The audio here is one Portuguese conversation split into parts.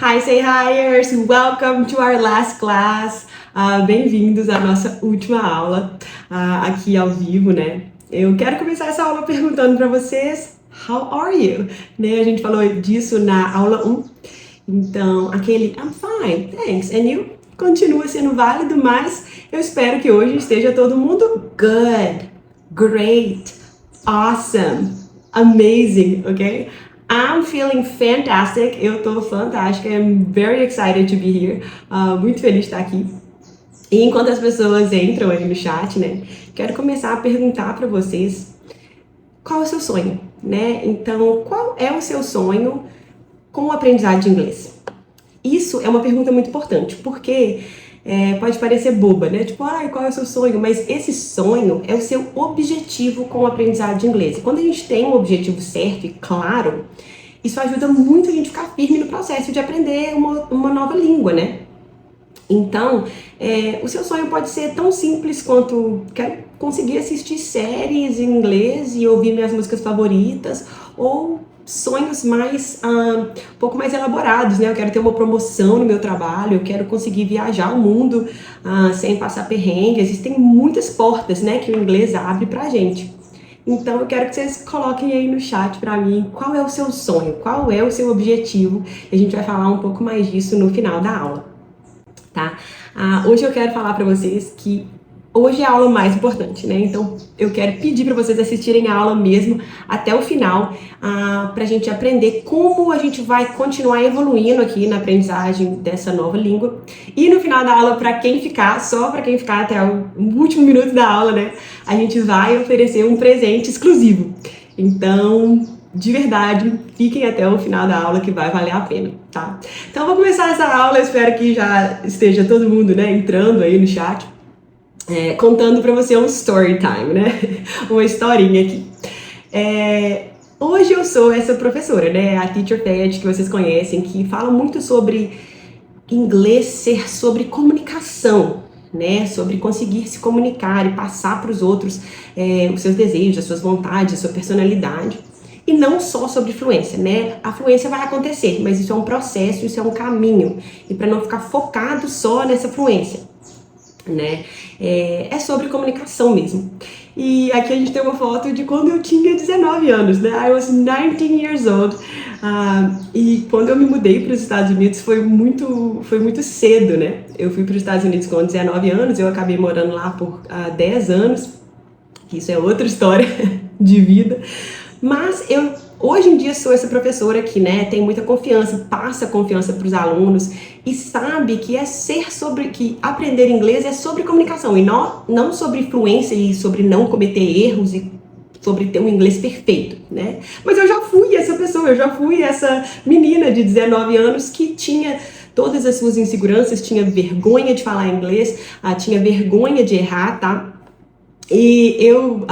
Hi, say hiers! Welcome to our last class. Bem-vindos à nossa última aula aqui ao vivo, né? Eu quero começar essa aula perguntando para vocês, how are you? Né? A gente falou disso na aula 1. Então, aquele I'm fine, thanks. And you? Continua sendo válido, mas eu espero que hoje esteja todo mundo good, great, awesome, amazing, ok? I'm feeling fantastic. Eu tô fantástica. I'm very excited to be here. Muito feliz de estar aqui. E enquanto as pessoas entram aí no chat, né? Quero começar a perguntar para vocês qual é o seu sonho, né? Então, qual é o seu sonho com o aprendizado de inglês? Isso é uma pergunta muito importante, porque pode parecer boba, né? Tipo, qual é o seu sonho? Mas esse sonho é o seu objetivo com o aprendizado de inglês. E quando a gente tem um objetivo certo e claro, isso ajuda muito a gente ficar firme no processo de aprender uma nova língua, né? Então, o seu sonho pode ser tão simples quanto quero conseguir assistir séries em inglês e ouvir minhas músicas favoritas, ou sonhos um pouco mais elaborados, né? Eu quero ter uma promoção no meu trabalho, eu quero conseguir viajar o mundo sem passar perrengue. Existem muitas portas, né, que o inglês abre pra gente. Então eu quero que vocês coloquem aí no chat pra mim qual é o seu sonho, qual é o seu objetivo. E a gente vai falar um pouco mais disso no final da aula, tá? Hoje eu quero falar pra vocês que hoje é a aula mais importante, né? Então eu quero pedir para vocês assistirem a aula mesmo até o final, para a gente aprender como a gente vai continuar evoluindo aqui na aprendizagem dessa nova língua. E no final da aula, para quem ficar, só para quem ficar até o último minuto da aula, né? A gente vai oferecer um presente exclusivo. Então, de verdade, fiquem até o final da aula que vai valer a pena, tá? Então, eu vou começar essa aula, espero que já esteja todo mundo, né, entrando aí no chat. Contando para você um story time, né? Uma historinha aqui. Hoje eu sou essa professora, né? A Teacher Ted, que vocês conhecem, que fala muito sobre inglês ser sobre comunicação, né? Sobre conseguir se comunicar e passar para os outros os seus desejos, as suas vontades, a sua personalidade. E não só sobre fluência, né? A fluência vai acontecer, mas isso é um processo, isso é um caminho. E para não ficar focado só nessa fluência, né? É sobre comunicação mesmo. E aqui a gente tem uma foto de quando eu tinha 19 anos, né? I was 19 years old. E quando eu me mudei para os Estados Unidos foi muito cedo, né? Eu fui para os Estados Unidos com 19 anos, eu acabei morando lá por 10 anos. Isso é outra história de vida. Mas eu, hoje em dia, sou essa professora que, né, tem muita confiança, passa confiança para os alunos e sabe que que aprender inglês é sobre comunicação e não sobre fluência e sobre não cometer erros e sobre ter um inglês perfeito, né? Mas eu já fui essa pessoa, eu já fui essa menina de 19 anos que tinha todas as suas inseguranças, tinha vergonha de falar inglês, tinha vergonha de errar, tá? E eu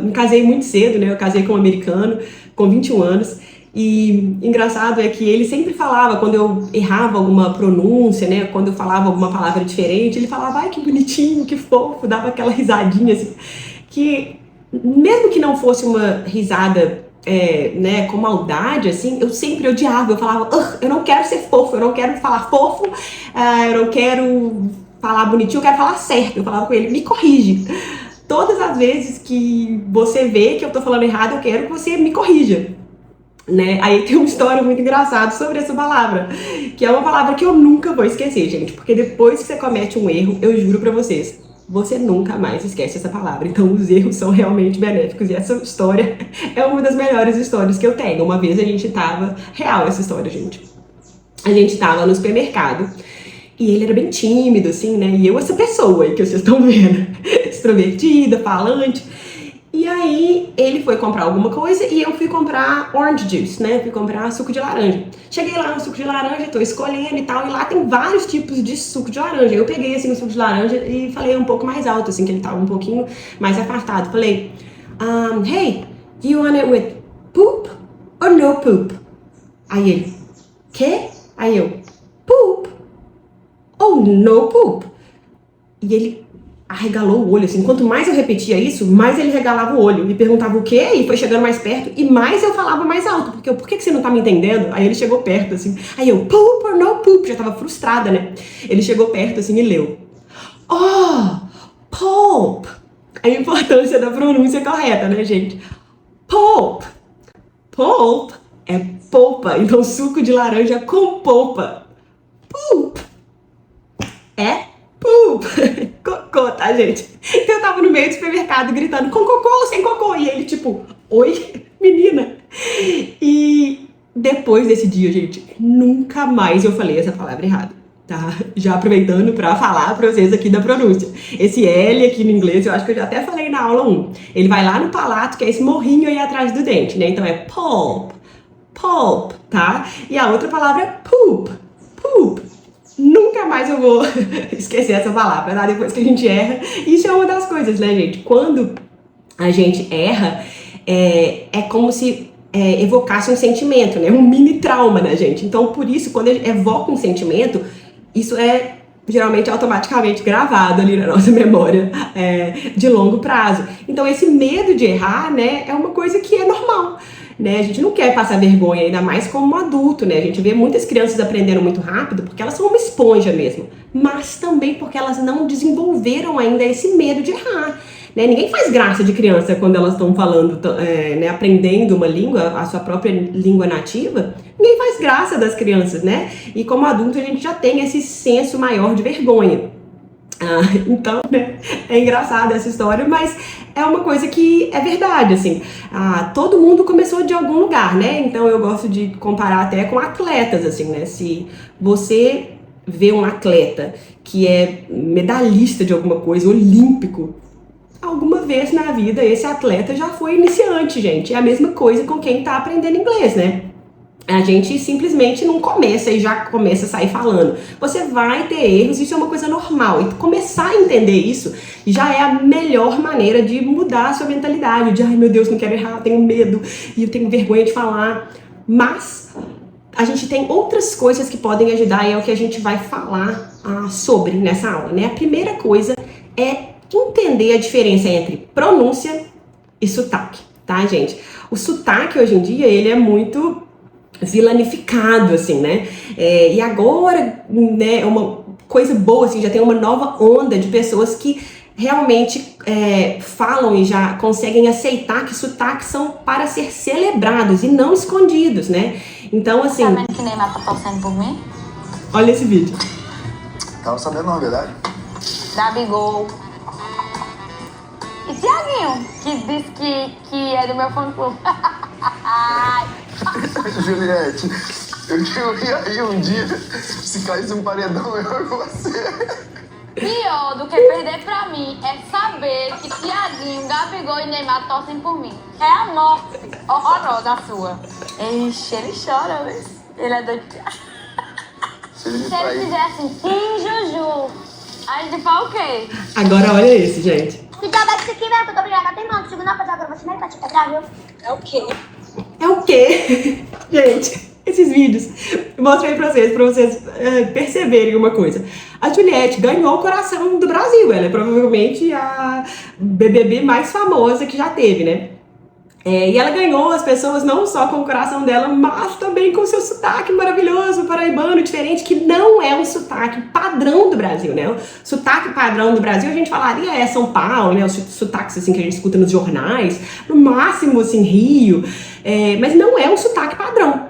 me casei muito cedo, né? Eu casei com um americano, com 21 anos. E engraçado é que ele sempre falava, quando eu errava alguma pronúncia, né? Quando eu falava alguma palavra diferente, ele falava, ai, que bonitinho, que fofo, dava aquela risadinha, assim. Que, mesmo que não fosse uma risada, né, com maldade, assim, eu sempre odiava. Eu falava, eu não quero ser fofo, eu não quero falar fofo, eu não quero falar bonitinho, eu quero falar certo. Eu falava com ele, me corrige. Todas as vezes que você vê que eu tô falando errado, eu quero que você me corrija, né? Aí tem uma história muito engraçada sobre essa palavra, que é uma palavra que eu nunca vou esquecer, gente, porque depois que você comete um erro, eu juro pra vocês, você nunca mais esquece essa palavra. Então os erros são realmente benéficos e essa história é uma das melhores histórias que eu tenho. Uma vez a gente tava, real essa história, gente, a gente tava no supermercado e ele era bem tímido, assim, né? E eu, essa pessoa aí que vocês estão vendo, extrovertida, falante. E aí, ele foi comprar alguma coisa e eu fui comprar orange juice, né? Fui comprar suco de laranja. Cheguei lá no suco de laranja, tô escolhendo e tal, e lá tem vários tipos de suco de laranja. Eu peguei, assim, o suco de laranja e falei um pouco mais alto, assim, que ele tava um pouquinho mais afastado. Falei, hey, do you want it with poop or no poop? Aí ele, quê? Aí eu, poop. Oh, no poop. E ele arregalou o olho, assim. Quanto mais eu repetia isso, mais ele regalava o olho. E perguntava o quê? E foi chegando mais perto. E mais eu falava mais alto. Porque por que você não tá me entendendo? Aí ele chegou perto, assim. Aí eu, poop or no poop? Já tava frustrada, né? Ele chegou perto, assim, e leu. Oh, pulp. A importância da pronúncia correta, né, gente? Pulp. Pulp é polpa. Então, suco de laranja com polpa. Pulp. É poop. Cocô, tá, gente? Então eu tava no meio do supermercado gritando com cocô ou sem cocô? E ele tipo, oi, menina. E depois desse dia, gente, nunca mais eu falei essa palavra errada, tá? Já aproveitando pra falar pra vocês aqui da pronúncia. Esse L aqui no inglês, eu acho que eu já até falei na aula 1. Ele vai lá no palato, que é esse morrinho aí atrás do dente, né? Então é pulp, pulp, tá? E a outra palavra é poop, poop. Nunca mais eu vou esquecer essa palavra, tá? Depois que a gente erra. Isso é uma das coisas, né, gente? Quando a gente erra, é como se evocasse um sentimento, né? Um mini trauma na gente. Então, por isso, quando evoca um sentimento, isso é geralmente automaticamente gravado ali na nossa memória de longo prazo. Então, esse medo de errar, né, é uma coisa que é normal. Né? A gente não quer passar vergonha, ainda mais como adulto, né? A gente vê muitas crianças aprendendo muito rápido porque elas são uma esponja mesmo, mas também porque elas não desenvolveram ainda esse medo de errar. Né? Ninguém faz graça de criança quando elas estão falando, né, aprendendo uma língua, a sua própria língua nativa. Ninguém faz graça das crianças, né? E como adulto a gente já tem esse senso maior de vergonha. Então, né, é engraçada essa história, mas é uma coisa que é verdade, assim. Todo mundo começou de algum lugar, né? Então eu gosto de comparar até com atletas, assim, né? Se você vê um atleta que é medalhista de alguma coisa, olímpico, alguma vez na vida esse atleta já foi iniciante, gente. É a mesma coisa com quem tá aprendendo inglês, né? A gente simplesmente não começa e já começa a sair falando. Você vai ter erros, isso é uma coisa normal. E começar a entender isso já é a melhor maneira de mudar a sua mentalidade. De, ai meu Deus, não quero errar, eu tenho medo e eu tenho vergonha de falar. Mas a gente tem outras coisas que podem ajudar e é o que a gente vai falar sobre nessa aula, né? A primeira coisa é entender a diferença entre pronúncia e sotaque, tá, gente? O sotaque hoje em dia, ele é muito vilanificado, assim, né? E agora, né, é uma coisa boa, assim, já tem uma nova onda de pessoas que realmente falam e já conseguem aceitar que sotaques são para ser celebrados e não escondidos, né? Então, assim... Tá vendo que Neymar tá torcendo por mim? Olha esse vídeo. Tava sabendo não, verdade? Gabigol. E Thiaguinho, que disse que é do meu fã-clube. Juliette, eu queria ir um dia, se caísse um paredão, eu e você. Pior do que perder pra mim é saber que Thiaguinho, Gabigol e Neymar torcem por mim. É a morte horrorosa a sua. Ixi, ele chora, mas ele é doido. Se ele Se ele fizer assim, Juju, a gente fala o quê? Agora olha esse, gente. Se joga isso aqui, velho, que eu tô brigada, tem mano. Segunda pra jogar, você nem tá te pegar, viu? É o quê? É o quê? Gente, esses vídeos eu mostrei pra vocês perceberem uma coisa. A Juliette ganhou o coração do Brasil. Ela é provavelmente a BBB mais famosa que já teve, né? E ela ganhou as pessoas não só com o coração dela, mas também com o seu sotaque maravilhoso, paraibano, diferente, que não é um sotaque padrão do Brasil, né? O sotaque padrão do Brasil, a gente falaria São Paulo, né? Os sotaques assim que a gente escuta nos jornais, no máximo assim Rio, mas não é um sotaque padrão.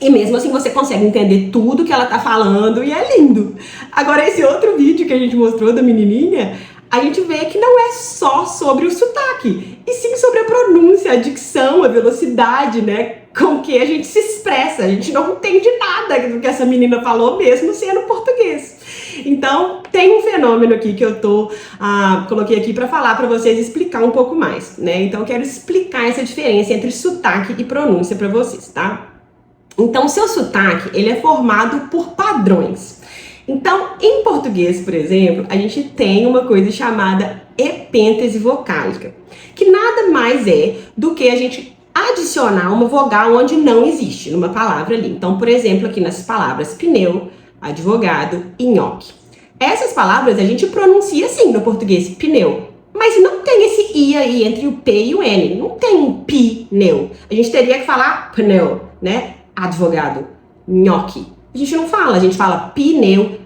E mesmo assim você consegue entender tudo que ela tá falando e é lindo. Agora esse outro vídeo que a gente mostrou da menininha, a gente vê que não é só sobre o sotaque, e sim sobre a pronúncia, a dicção, a velocidade, né, com que a gente se expressa. A gente não entende nada do que essa menina falou, mesmo sendo português. Então, tem um fenômeno aqui que eu coloquei aqui para falar para vocês, explicar um pouco mais, né? Então, eu quero explicar essa diferença entre sotaque e pronúncia para vocês, tá? Então, o seu sotaque, ele é formado por padrões. Então, em português, por exemplo, a gente tem uma coisa chamada epêntese vocálica, que nada mais é do que a gente adicionar uma vogal onde não existe, numa palavra ali. Então, por exemplo, aqui nessas palavras pneu, advogado e nhoque. Essas palavras a gente pronuncia assim no português, pneu. Mas não tem esse I aí entre o P e o N. Não tem um pneu. A gente teria que falar pneu, né? Advogado, nhoque. A gente não fala, a gente fala pneu,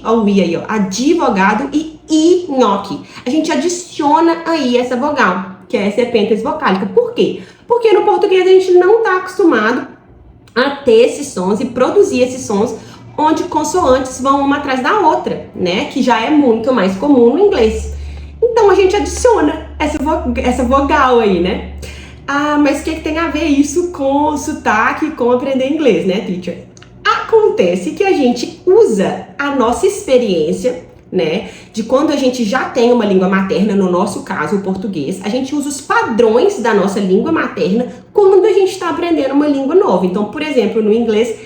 ó o I aí, ó. Advogado e nhoque. A gente adiciona aí essa vogal, que é essa epêntese vocálica. Por quê? Porque no português a gente não está acostumado a ter esses sons e produzir esses sons onde consoantes vão uma atrás da outra, né? Que já é muito mais comum no inglês. Então a gente adiciona essa vogal aí, né? Ah, mas o que tem a ver isso com sotaque, com aprender inglês, né, teacher? Acontece que a gente usa a nossa experiência, né, de quando a gente já tem uma língua materna, no nosso caso, o português, a gente usa os padrões da nossa língua materna quando a gente está aprendendo uma língua nova. Então, por exemplo, no inglês,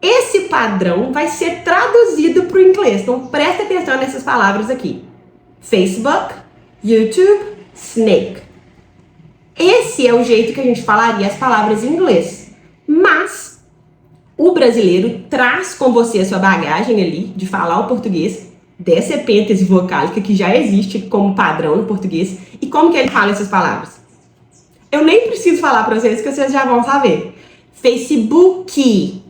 esse padrão vai ser traduzido para o inglês. Então, presta atenção nessas palavras aqui. Facebook, YouTube, snake. Esse é o jeito que a gente falaria as palavras em inglês. Mas o brasileiro traz com você a sua bagagem ali de falar o português, dessa epêntese vocálica que já existe como padrão no português. E como que ele fala essas palavras? Eu nem preciso falar para vocês, que vocês já vão saber. Facebook,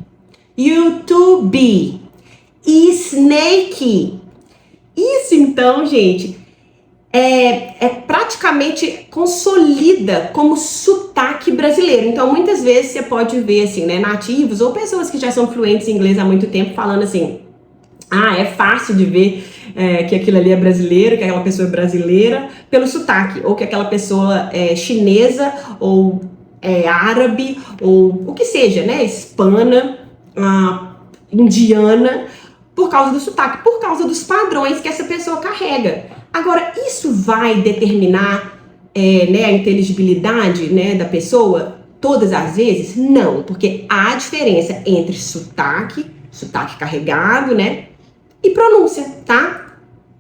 YouTube, snake. Isso então, gente, praticamente consolida como sotaque brasileiro. Então, muitas vezes você pode ver, assim, né, nativos ou pessoas que já são fluentes em inglês há muito tempo falando assim, é fácil de ver que aquilo ali é brasileiro, que aquela pessoa é brasileira pelo sotaque, ou que aquela pessoa é chinesa, ou árabe, ou o que seja, né, hispana, indiana, por causa do sotaque, por causa dos padrões que essa pessoa carrega. Agora, isso vai determinar né, a inteligibilidade, né, da pessoa todas as vezes? Não, porque há diferença entre sotaque carregado, né, e pronúncia, tá?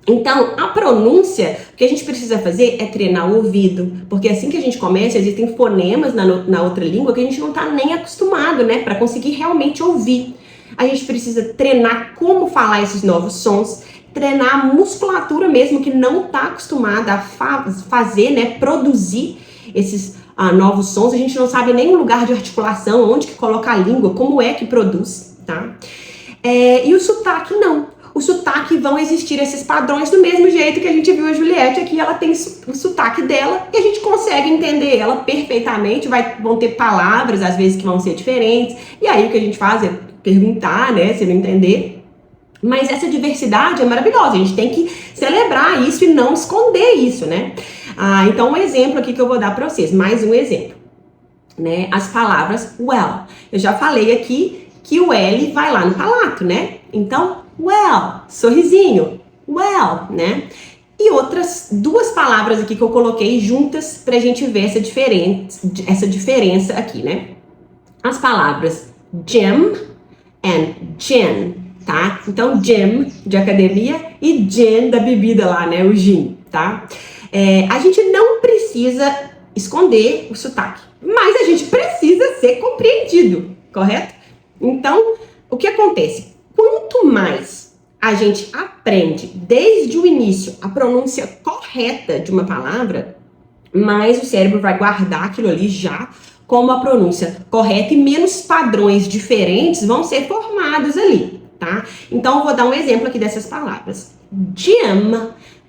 Então, a pronúncia, o que a gente precisa fazer é treinar o ouvido, porque assim que a gente começa, existem fonemas na outra língua que a gente não tá nem acostumado, né, para conseguir realmente ouvir. A gente precisa treinar como falar esses novos sons, treinar a musculatura mesmo, que não está acostumada a fazer, né, produzir esses novos sons. A gente não sabe nem o lugar de articulação, onde que coloca a língua, como é que produz, tá? E o sotaque não. O sotaque vão existir esses padrões do mesmo jeito que a gente viu a Juliette aqui, ela tem o sotaque dela e a gente consegue entender ela perfeitamente, vão ter palavras às vezes que vão ser diferentes, e aí o que a gente faz é perguntar, né, se não entender. Mas essa diversidade é maravilhosa, a gente tem que celebrar isso e não esconder isso, né? Então um exemplo aqui que eu vou dar para vocês, mais um exemplo, né? As palavras well. Eu já falei aqui que o L vai lá no palato, né? Então, well, sorrisinho, well, né? E outras duas palavras aqui que eu coloquei juntas pra gente ver essa diferença aqui, né? As palavras gym and gin, tá? Então, gym, de academia, e gin, da bebida lá, né? O gin, tá? A gente não precisa esconder o sotaque, mas a gente precisa ser compreendido, correto? Então, o que acontece? Quanto mais a gente aprende desde o início a pronúncia correta de uma palavra, mais o cérebro vai guardar aquilo ali já como a pronúncia correta e menos padrões diferentes vão ser formados ali, tá? Então, eu vou dar um exemplo aqui dessas palavras. Gym,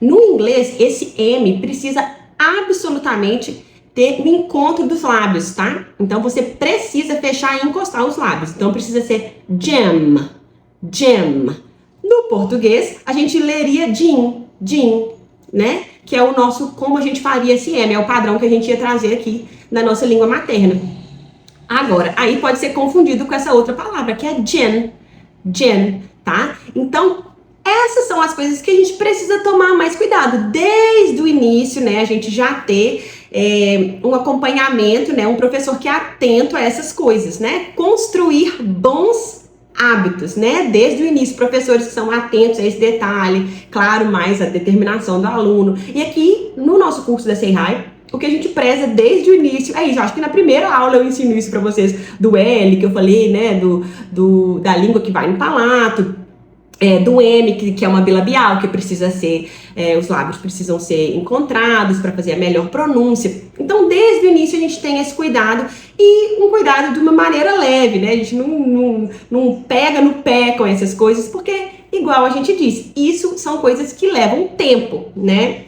no inglês, esse M precisa absolutamente ter o encontro dos lábios, tá? Então, você precisa fechar e encostar os lábios. Então, precisa ser gym, gym. No português, a gente leria gin, né? Que é o nosso, como a gente faria esse M, é o padrão que a gente ia trazer aqui na nossa língua materna. Agora, aí pode ser confundido com essa outra palavra, que é gin, tá? Então, essas são as coisas que a gente precisa tomar mais cuidado. Desde o início, né, a gente já ter um acompanhamento, né, um professor que é atento a essas coisas, né? Construir bons hábitos, né? Desde o início, professores que são atentos a esse detalhe, claro, mais a determinação do aluno. E aqui, no nosso curso da Say Hi, o que a gente preza desde o início é isso. Acho que na primeira aula eu ensino isso pra vocês, do L, que eu falei, né, da língua que vai no palato, do M, que é uma bilabial, que precisa ser, os lábios precisam ser encontrados para fazer a melhor pronúncia. Então, desde o início, a gente tem esse cuidado, e um cuidado de uma maneira leve, né? A gente não pega no pé com essas coisas, porque, igual a gente disse, isso são coisas que levam tempo, né?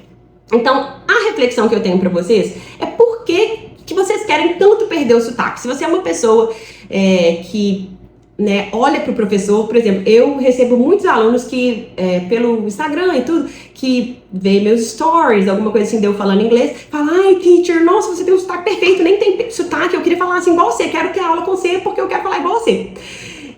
Então, a reflexão que eu tenho para vocês é por que vocês querem tanto perder o sotaque. Se você é uma pessoa que olha para o professor, por exemplo, eu recebo muitos alunos que, pelo Instagram e tudo, que vê meus stories, alguma coisa assim de eu falando inglês, fala, ai, teacher, nossa, você tem um sotaque perfeito, nem tem sotaque, eu queria falar assim igual você, quero ter aula com você porque eu quero falar igual você.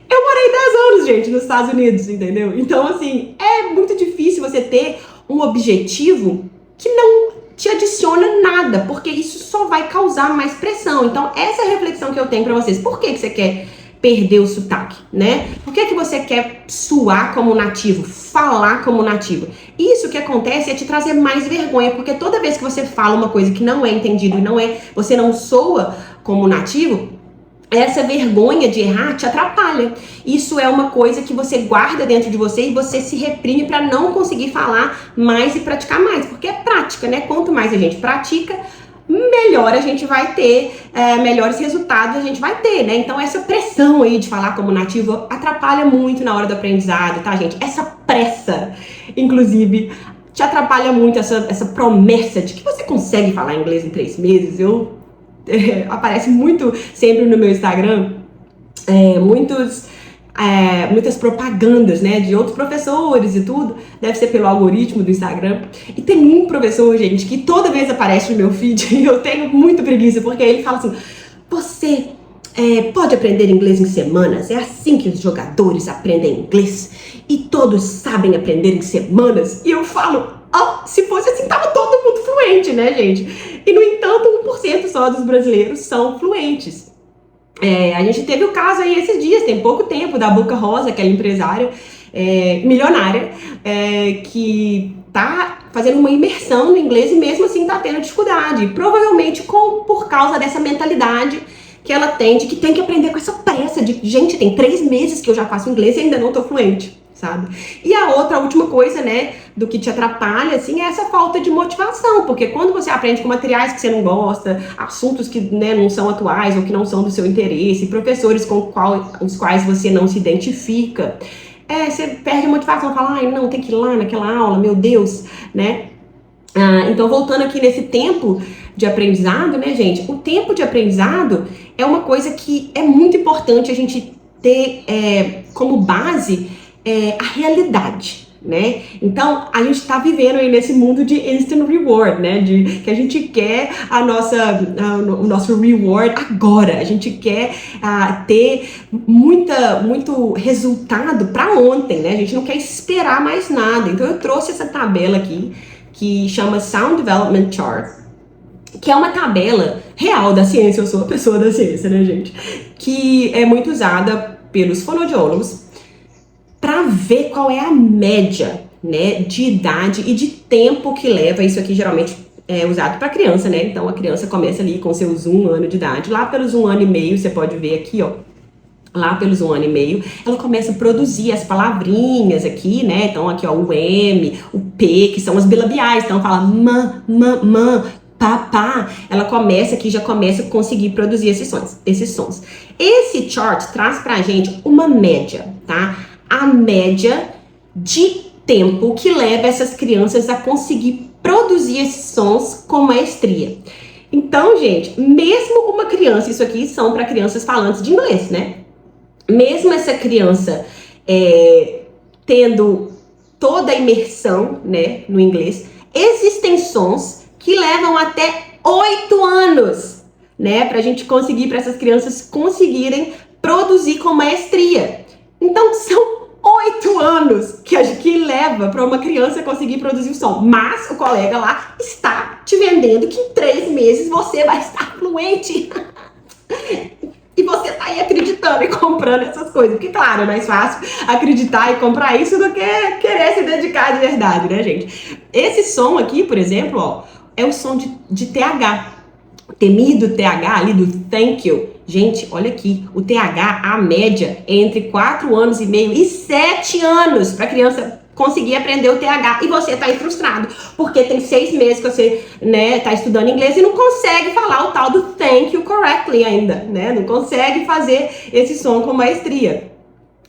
Eu morei 10 anos, gente, nos Estados Unidos, entendeu? Então, assim, é muito difícil você ter um objetivo que não te adiciona nada, porque isso só vai causar mais pressão. Então, essa é a reflexão que eu tenho pra vocês. Por que você quer perder o sotaque, né? Por que você quer soar como nativo, falar como nativo? Isso que acontece é te trazer mais vergonha, porque toda vez que você fala uma coisa que não é entendido e você não soa como nativo, essa vergonha de errar te atrapalha. Isso é uma coisa que você guarda dentro de você e você se reprime para não conseguir falar mais e praticar mais, porque é prática, né? Quanto mais a gente pratica, melhor a gente vai ter, melhores resultados a gente vai ter, né? Então essa pressão aí de falar como nativo atrapalha muito na hora do aprendizado, tá, gente? Essa pressa, inclusive, te atrapalha muito, essa promessa de que você consegue falar inglês em 3 meses. Aparece muito sempre no meu Instagram muitas propagandas, né, de outros professores e tudo, deve ser pelo algoritmo do Instagram. E tem um professor, gente, que toda vez aparece no meu feed e eu tenho muito preguiça, porque ele fala assim, você pode aprender inglês em semanas, é assim que os jogadores aprendem inglês e todos sabem aprender em semanas. E eu falo, se fosse assim, tava todo mundo fluente, né, gente? E, no entanto, 1% só dos brasileiros são fluentes. A gente teve o caso aí esses dias, tem pouco tempo, da Boca Rosa, aquela empresária milionária, que tá fazendo uma imersão no inglês e mesmo assim tá tendo dificuldade. Provavelmente por causa dessa mentalidade que ela tem de que tem que aprender com essa pressa de, gente, tem 3 meses que eu já faço inglês e ainda não tô fluente, sabe? E a última coisa, né, do que te atrapalha, assim, é essa falta de motivação, porque quando você aprende com materiais que você não gosta, assuntos que, né, não são atuais ou que não são do seu interesse, professores com os quais você não se identifica, você perde a motivação, fala, ai, não, tem que ir lá naquela aula, meu Deus, né? Então, voltando aqui nesse tempo de aprendizado, né, gente, o tempo de aprendizado é uma coisa que é muito importante a gente ter como base a realidade, né? Então, a gente tá vivendo aí nesse mundo de instant reward, né? Que a gente quer o nosso reward agora. A gente quer ter muito resultado para ontem, né? A gente não quer esperar mais nada. Então, eu trouxe essa tabela aqui, que chama Sound Development Chart, que é uma tabela real da ciência. Eu sou uma pessoa da ciência, né, gente? Que é muito usada pelos fonoaudiólogos para ver qual é a média, né, de idade e de tempo que leva. Isso aqui geralmente é usado para criança, né? Então a criança começa ali com seus 1 ano de idade. Lá pelos 1 ano e meio, você pode ver aqui, ó. Lá pelos 1 ano e meio, ela começa a produzir as palavrinhas aqui, né? Então aqui, ó, o M, o P, que são as bilabiais. Então fala man, papá. Ela começa aqui, já começa a conseguir produzir esses sons. Esse chart traz pra gente uma média, tá? A média de tempo que leva essas crianças a conseguir produzir esses sons com maestria. Então, gente, mesmo uma criança, isso aqui são para crianças falantes de inglês, né? Mesmo essa criança tendo toda a imersão, né, no inglês, existem sons que levam até 8 anos, né, pra gente conseguir, para essas crianças conseguirem produzir com maestria. Então, são 8 anos que leva para uma criança conseguir produzir o som. Mas o colega lá está te vendendo que em 3 meses você vai estar fluente. E você tá aí acreditando e comprando essas coisas. Porque, claro, é mais fácil acreditar e comprar isso do que querer se dedicar de verdade, né, gente? Esse som aqui, por exemplo, ó, é o som de TH. Temido TH ali do thank you. Gente, olha aqui, o TH, a média é entre 4 anos e meio e 7 anos para a criança conseguir aprender o TH. E você tá aí frustrado, porque tem 6 meses que você, né, tá estudando inglês e não consegue falar o tal do thank you correctly ainda, né? Não consegue fazer esse som com maestria.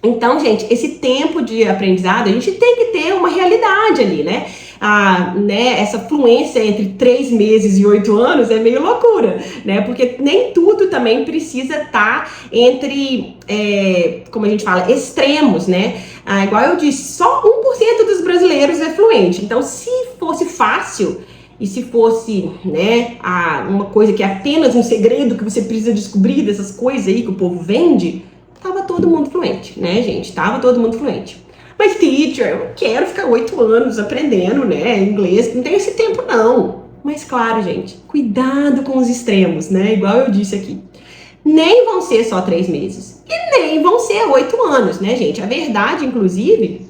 Então, gente, esse tempo de aprendizado, a gente tem que ter uma realidade ali, né? Essa fluência entre 3 meses e 8 anos é meio loucura, né? Porque nem tudo também precisa estar entre, como a gente fala, extremos, né? Igual eu disse, só 1% dos brasileiros é fluente. Então, se fosse fácil e se fosse, né, uma coisa que é apenas um segredo que você precisa descobrir dessas coisas aí que o povo vende, tava todo mundo fluente, né, gente? Tava todo mundo fluente. Mas, teacher, eu não quero ficar 8 anos aprendendo, né, inglês, não tem esse tempo, não. Mas, claro, gente, cuidado com os extremos, né, igual eu disse aqui. Nem vão ser só 3 meses e nem vão ser 8 anos, né, gente? A verdade, inclusive,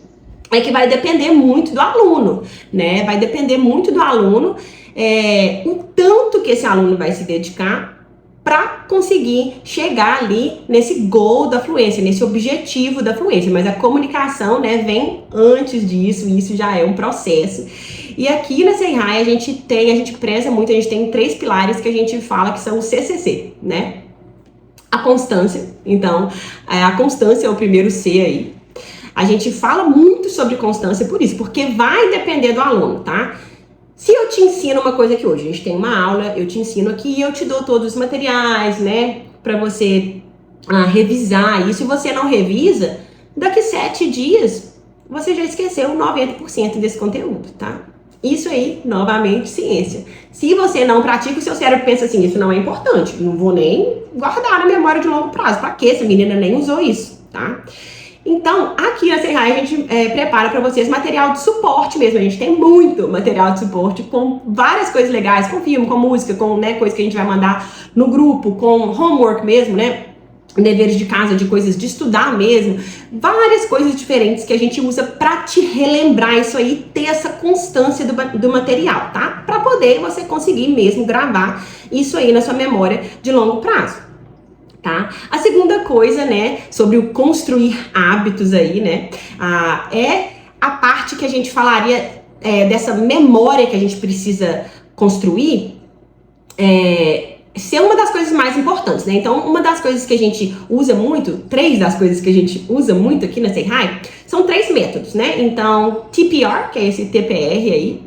é que vai depender muito do aluno, né? Vai depender muito do aluno, o tanto que esse aluno vai se dedicar para conseguir chegar ali nesse goal da fluência, nesse objetivo da fluência. Mas a comunicação, né, vem antes disso, e isso já é um processo. E aqui na Seihai a gente preza muito, a gente tem 3 pilares que a gente fala que são o CCC, né? A constância. Então, a constância é o primeiro C aí. A gente fala muito sobre constância por isso, porque vai depender do aluno, tá? Se eu te ensino uma coisa aqui hoje, a gente tem uma aula, eu te ensino aqui e eu te dou todos os materiais, né, pra você revisar isso, e você não revisa, daqui 7 dias você já esqueceu 90% desse conteúdo, tá? Isso aí, novamente, ciência. Se você não pratica, o seu cérebro pensa assim, isso não é importante, não vou nem guardar na memória de longo prazo, pra quê? Essa menina nem usou isso, tá? Então, aqui na Seihai a gente prepara para vocês material de suporte mesmo. A gente tem muito material de suporte com várias coisas legais, com filme, com música, com, né, coisa que a gente vai mandar no grupo, com homework mesmo, né? Deveres de casa, de coisas de estudar mesmo. Várias coisas diferentes que a gente usa para te relembrar isso aí, ter essa constância do material, tá? Para poder você conseguir mesmo gravar isso aí na sua memória de longo prazo. Tá? A segunda coisa, né, sobre o construir hábitos aí, né, é a parte que a gente falaria dessa memória que a gente precisa construir, ser uma das coisas mais importantes, né? Então, uma das coisas que a gente usa muito, 3 das coisas que a gente usa muito aqui na Seihai, são 3 métodos, né? Então, TPR, que é esse TPR aí,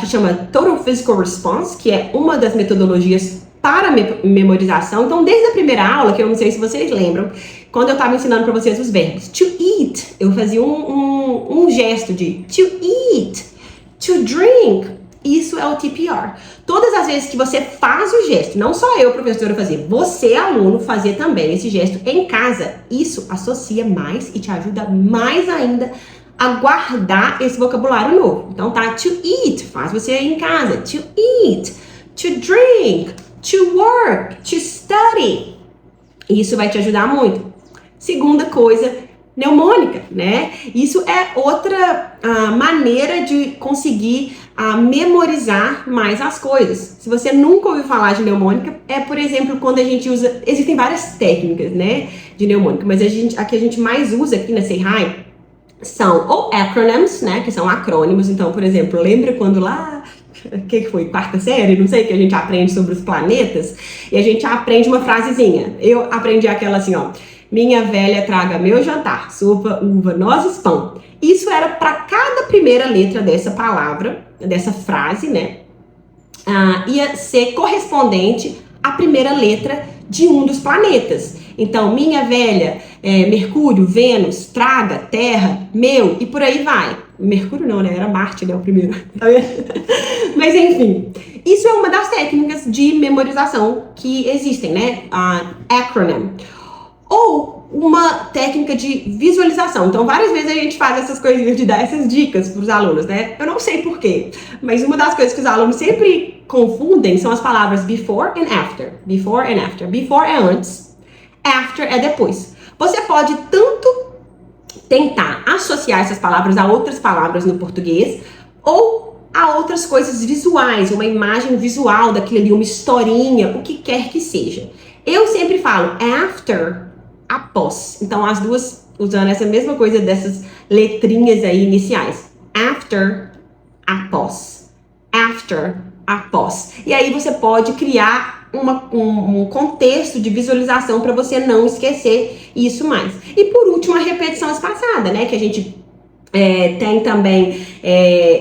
que chama Total Physical Response, que é uma das metodologias para memorização. Então, desde a primeira aula, que eu não sei se vocês lembram, quando eu estava ensinando para vocês os verbos, to eat, eu fazia um gesto de to eat, to drink, isso é o TPR. Todas as vezes que você faz o gesto, não só eu, professora, fazer, você, aluno, fazer também esse gesto em casa, isso associa mais e te ajuda mais ainda a guardar esse vocabulário novo. Então, tá, to eat, faz você em casa, to eat, to drink, to work, to study. Isso vai te ajudar muito. Segunda coisa, mnemônica, né? Isso é outra maneira de conseguir memorizar mais as coisas. Se você nunca ouviu falar de mnemônica, por exemplo, quando a gente usa... Existem várias técnicas, né, de mnemônica, mas a que a gente mais usa aqui na Seihai são ou acronyms, né, que são acrônimos. Então, por exemplo, lembra quando lá... O que foi? 4ª série? Não sei, que a gente aprende sobre os planetas. E a gente aprende uma frasezinha. Eu aprendi aquela assim, ó. Minha velha traga meu jantar. Sopa, uva, nozes, pão. Isso era para cada primeira letra dessa palavra, dessa frase, né? Ia ser correspondente à primeira letra de um dos planetas. Então, minha velha, Mercúrio, Vênus, traga, Terra, meu, e por aí vai. Mercúrio não, né? Era Marte, né? O primeiro. Tá vendo? Mas enfim, isso é uma das técnicas de memorização que existem, né? Acronym. Ou uma técnica de visualização. Então, várias vezes a gente faz essas coisinhas de dar essas dicas para os alunos, né? Eu não sei porquê, mas uma das coisas que os alunos sempre confundem são as palavras before and after. Before and after. Before é antes, after é depois. Você pode tanto tentar associar essas palavras a outras palavras no português ou a outras coisas visuais, uma imagem visual daquilo ali, uma historinha, o que quer que seja. Eu sempre falo after, após. Então, as duas usando essa mesma coisa dessas letrinhas aí iniciais. After, após. After, após. E aí você pode criar um contexto de visualização para você não esquecer isso mais. E por último, a repetição espaçada, né? Que a gente tem também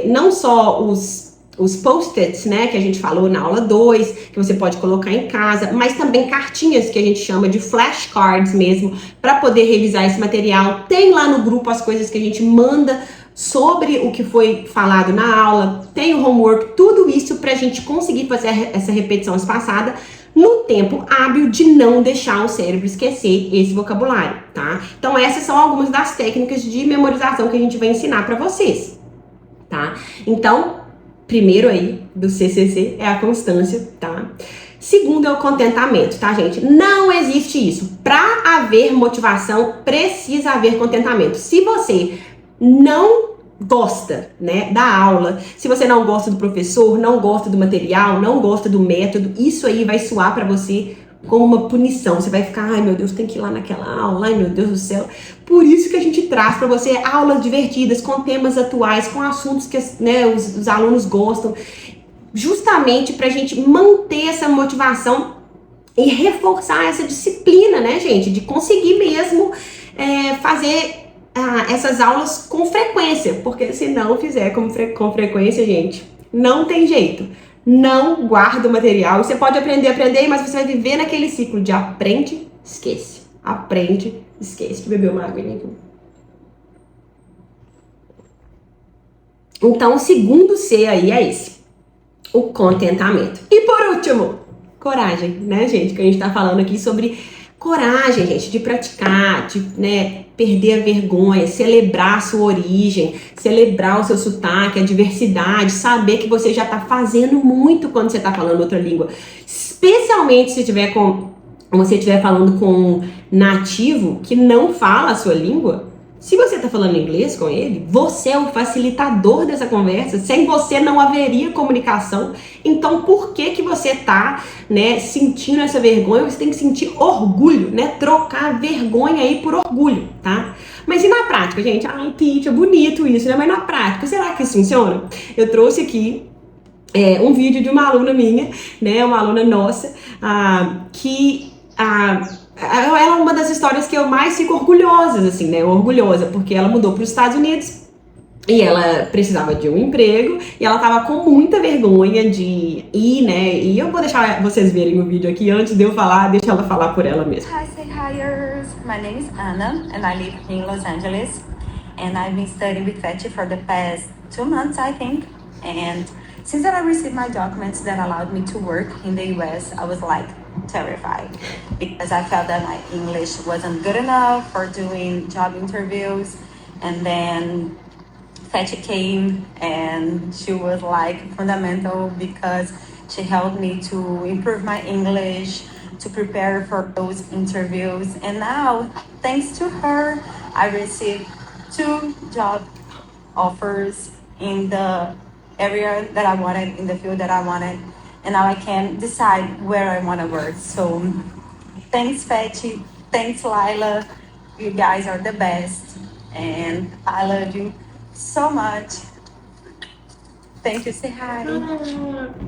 não só os post-its, né, que a gente falou na aula 2, que você pode colocar em casa, mas também cartinhas que a gente chama de flashcards mesmo, para poder revisar esse material. Tem lá no grupo as coisas que a gente manda sobre o que foi falado na aula, tem o homework, tudo isso para a gente conseguir fazer essa repetição espaçada no tempo hábil de não deixar o cérebro esquecer esse vocabulário, tá? Então essas são algumas das técnicas de memorização que a gente vai ensinar para vocês, tá? Então, primeiro aí do CCC é a constância, tá? Segundo é o contentamento, tá, gente? Não existe isso. Para haver motivação, precisa haver contentamento. Se você não gosta, né, da aula, se você não gosta do professor, não gosta do material, não gosta do método, isso aí vai soar para você como uma punição. Você vai ficar, ai meu Deus, tem que ir lá naquela aula, ai meu Deus do céu. Por isso que a gente traz para você aulas divertidas, com temas atuais, com assuntos que, né, os alunos gostam, justamente para a gente manter essa motivação e reforçar essa disciplina, né, gente, de conseguir mesmo fazer essas aulas com frequência, porque se não fizer com frequência, gente, não tem jeito. Não guarda o material. Você pode aprender, mas você vai viver naquele ciclo de aprende, esquece. Aprende, esquece. Deixa eu beber uma água aqui. Então, o segundo C aí é esse. O contentamento. E por último, coragem, né, gente? Que a gente tá falando aqui sobre coragem, gente, de praticar, de, né, perder a vergonha, celebrar a sua origem, celebrar o seu sotaque, a diversidade, saber que você já tá fazendo muito quando você tá falando outra língua. Especialmente se você estiver falando com um nativo que não fala a sua língua. Se você tá falando inglês com ele, você é o facilitador dessa conversa. Sem você não haveria comunicação. Então, por que você tá, né, sentindo essa vergonha? Você tem que sentir orgulho, né? Trocar vergonha aí por orgulho, tá? Mas e na prática, gente? Ai, teacher, bonito isso, né? Mas na prática, será que isso funciona? Eu trouxe aqui um vídeo de uma aluna minha, né? Uma aluna nossa, ela é uma das histórias que eu mais fico orgulhosa, assim, né? Orgulhosa, porque ela mudou para os Estados Unidos e ela precisava de um emprego e ela tava com muita vergonha de ir, né? E eu vou deixar vocês verem o vídeo aqui antes de eu falar, deixa ela falar por ela mesma. Hi, Say Hiers. My name is Anna and I live here in Los Angeles. And I've been studying with Fetch for the past 2 months, I think. And since that I received my documents that allowed me to work in the US, I was like terrified because I felt that my English wasn't good enough for doing job interviews. And then Fetch came and she was like fundamental because she helped me to improve my English, to prepare for those interviews. And now, thanks to her, I received 2 job offers in the area that I wanted, in the field that I wanted. And now I can decide where I want to work. So thanks, Fetch. Thanks, Lila. You guys are the best. And I love you so much. Thank you, say hi.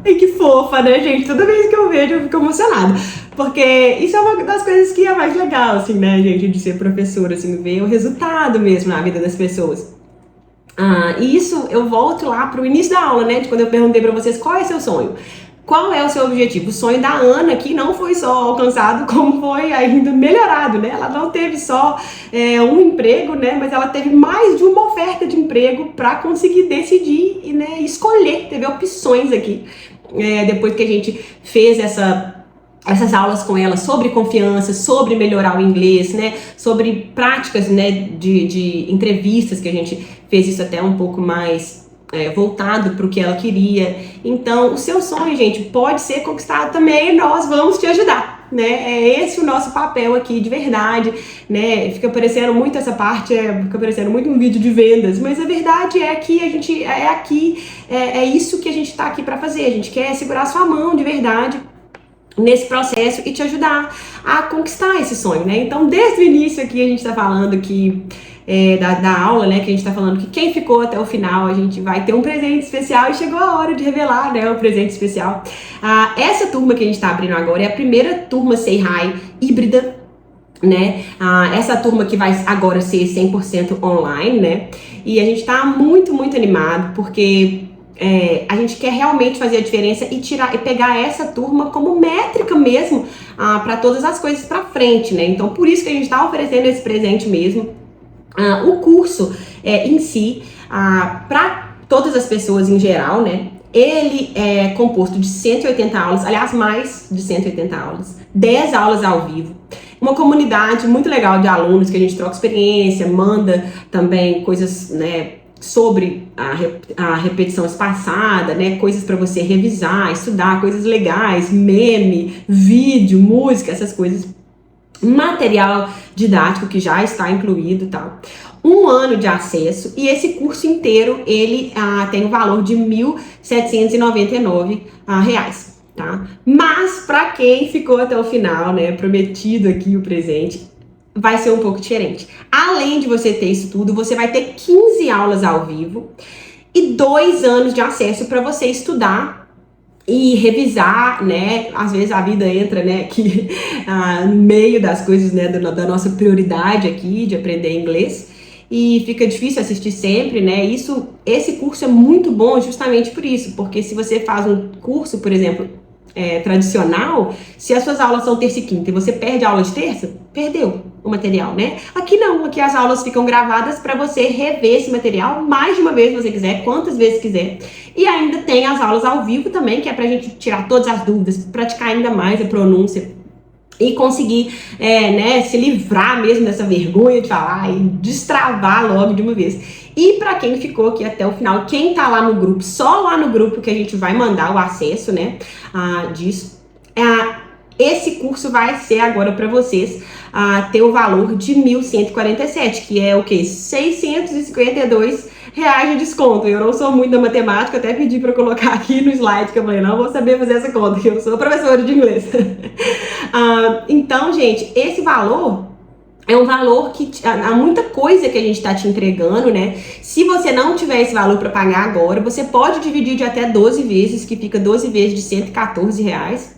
Ai, que fofa, né, gente? Toda vez que eu vejo eu fico emocionada. Porque isso é uma das coisas que é mais legal, assim, né, gente, de ser professora, assim, ver o resultado mesmo na vida das pessoas. E isso eu volto lá pro início da aula, né, de quando eu perguntei pra vocês qual é seu sonho. Qual é o seu objetivo? O sonho da Ana, que não foi só alcançado, como foi ainda melhorado, né? Ela não teve só um emprego, né? Mas ela teve mais de uma oferta de emprego para conseguir decidir e, né, escolher. Teve opções aqui. Depois que a gente fez essas aulas com ela sobre confiança, sobre melhorar o inglês, né? Sobre práticas, né, de entrevistas, que a gente fez isso até um pouco mais voltado para o que ela queria. Então, o seu sonho, gente, pode ser conquistado também e nós vamos te ajudar, né? É esse o nosso papel aqui, de verdade, né? Fica parecendo muito essa parte, fica parecendo muito um vídeo de vendas, mas a verdade é que a gente é isso que a gente tá aqui para fazer. A gente quer segurar sua mão de verdade nesse processo e te ajudar a conquistar esse sonho, né? Então, desde o início aqui a gente tá falando que da aula, né, que a gente tá falando que quem ficou até o final, a gente vai ter um presente especial e chegou a hora de revelar, né, o presente especial. Essa turma que a gente tá abrindo agora é a primeira turma Say Hi híbrida, né? Essa turma que vai agora ser 100% online, né? E a gente tá muito, muito animado porque a gente quer realmente fazer a diferença e pegar essa turma como métrica mesmo para todas as coisas para frente, né? Então, por isso que a gente tá oferecendo esse presente mesmo. O curso em si, para todas as pessoas em geral, né? Ele é composto de 180 aulas, aliás, mais de 180 aulas, 10 aulas ao vivo, uma comunidade muito legal de alunos que a gente troca experiência, manda também coisas, né, sobre a repetição espaçada, né, coisas para você revisar, estudar, coisas legais, meme, vídeo, música, essas coisas. Material didático que já está incluído, tá? 1 ano de acesso e esse curso inteiro ele tem o valor de R$ 1.799, tá? Mas para quem ficou até o final, né, prometido aqui o presente, vai ser um pouco diferente. Além de você ter isso tudo, você vai ter 15 aulas ao vivo e 2 anos de acesso para você estudar e revisar, né? Às vezes a vida entra, né, aqui no meio das coisas, né, da nossa prioridade aqui de aprender inglês e fica difícil assistir sempre, né? Esse curso é muito bom justamente por isso, porque se você faz um curso, por exemplo, tradicional, se as suas aulas são terça e quinta e você perde a aula de terça, perdeu o material, né? Aqui não, aqui as aulas ficam gravadas para você rever esse material mais de uma vez se você quiser, quantas vezes quiser. E ainda tem as aulas ao vivo também, que é pra gente tirar todas as dúvidas, praticar ainda mais a pronúncia e conseguir, né, se livrar mesmo dessa vergonha de falar e destravar logo de uma vez. E para quem ficou aqui até o final, quem tá lá no grupo, só lá no grupo que a gente vai mandar o acesso, né, disso, esse curso vai ser agora para vocês ter o valor de 1.147, que é o que? 652 reais de desconto. Eu não sou muito da matemática, até pedi para colocar aqui no slide, que eu falei, não vou saber fazer essa conta, que eu sou professora de inglês. Então, gente, esse valor é um valor que há muita coisa que a gente está te entregando, né? Se você não tiver esse valor para pagar agora, você pode dividir de até 12 vezes, que fica 12 vezes de 114 reais.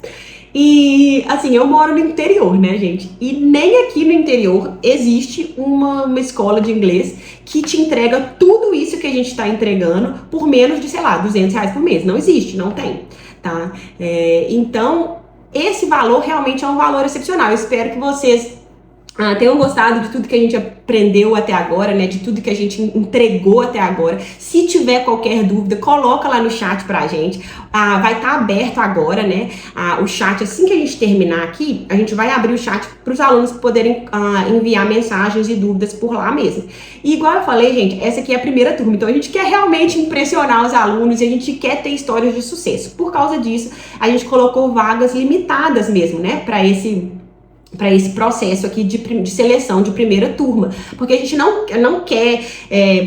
E, assim, eu moro no interior, né, gente? E nem aqui no interior existe uma escola de inglês que te entrega tudo isso que a gente tá entregando por menos de, sei lá, 200 reais por mês. Não existe, não tem, tá? Então, esse valor realmente é um valor excepcional. Eu espero que vocês tenham gostado de tudo que a gente aprendeu até agora, né? De tudo que a gente entregou até agora. Se tiver qualquer dúvida, coloca lá no chat pra gente. Vai estar aberto agora, né? O chat, assim que a gente terminar aqui, a gente vai abrir o chat para os alunos poderem enviar mensagens e dúvidas por lá mesmo. E igual eu falei, gente, essa aqui é a primeira turma. Então a gente quer realmente impressionar os alunos e a gente quer ter histórias de sucesso. Por causa disso, a gente colocou vagas limitadas mesmo, né? Para esse processo aqui de seleção de primeira turma, porque a gente não quer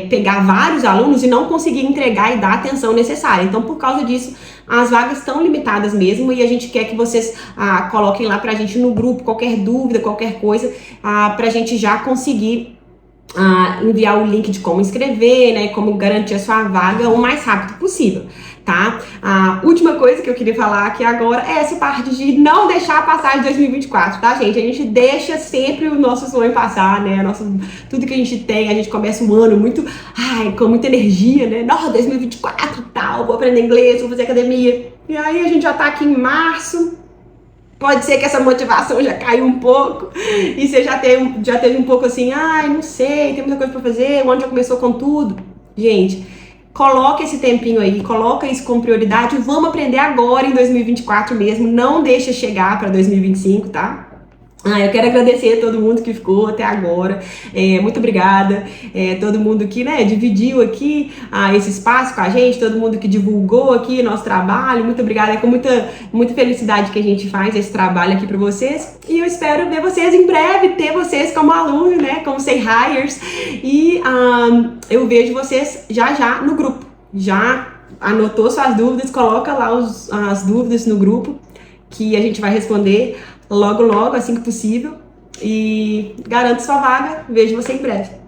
pegar vários alunos e não conseguir entregar e dar a atenção necessária. Então, por causa disso, as vagas estão limitadas mesmo e a gente quer que vocês coloquem lá pra gente no grupo qualquer dúvida, qualquer coisa, pra gente já conseguir enviar o link de como inscrever, né, como garantir a sua vaga o mais rápido possível, tá? A última coisa que eu queria falar aqui agora é essa parte de não deixar passar de 2024, tá, gente? A gente deixa sempre o nosso sonho passar, né? Tudo que a gente tem, a gente começa um ano muito, com muita energia, né? Nossa, 2024 e tal, vou aprender inglês, vou fazer academia. E aí a gente já tá aqui em março. Pode ser que essa motivação já caiu um pouco e você já teve um pouco assim, não sei, tem muita coisa pra fazer, o ano já começou com tudo. Gente, coloca esse tempinho aí, coloca isso como prioridade e vamos aprender agora em 2024 mesmo, não deixa chegar pra 2025, tá? Eu quero agradecer a todo mundo que ficou até agora, muito obrigada, todo mundo que, né, dividiu aqui esse espaço com a gente, todo mundo que divulgou aqui nosso trabalho, muito obrigada, é com muita felicidade que a gente faz esse trabalho aqui para vocês, e eu espero ver vocês em breve, ter vocês como aluno, né, como Say Hires, e eu vejo vocês já no grupo, já anotou suas dúvidas, coloca lá as dúvidas no grupo, que a gente vai responder logo, logo, assim que possível. E garanto sua vaga. Vejo você em breve.